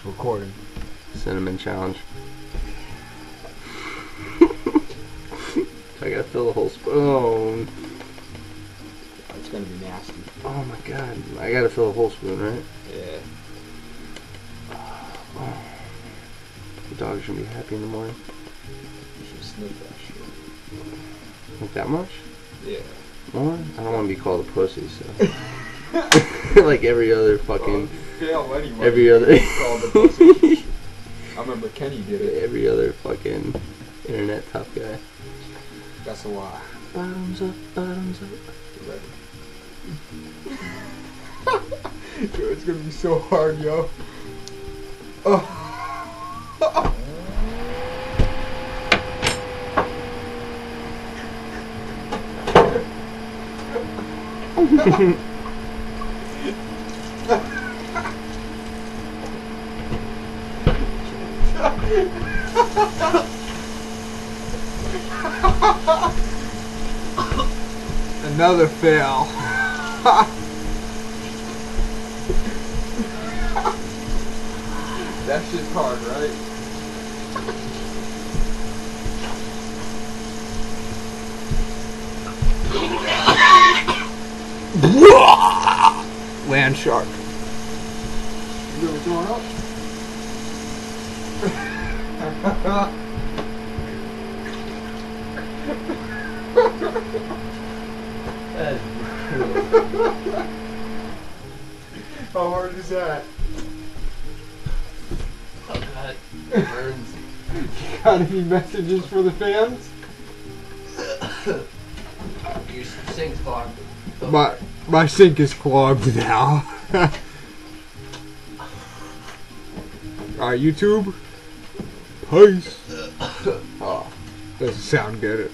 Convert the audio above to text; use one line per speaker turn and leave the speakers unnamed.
It's recording.
Cinnamon challenge. I gotta fill the whole spoon.
It's gonna be nasty.
Oh my god. I gotta fill the whole spoon, right?
Yeah.
Oh. The dog's gonna be happy in the morning.
You should sniff that shit.
Like that much?
Yeah.
More? I don't want to be called a pussy, so. Like every other fucking.
Fail anyway.
Every other.
Called a pussy. I remember Kenny did it.
Every other fucking internet tough guy.
That's a lie.
Bottoms up, bottoms up.
Yo, it's gonna be so hard, yo. Oh. Another fail. That shit's hard, right? Land shark. You really throwing up? How hard is that?
Oh god. It burns.
Got any messages for the fans?
Your sink's clogged.
My sink is clogged now. Alright, YouTube. Peace. Oh, doesn't sound good.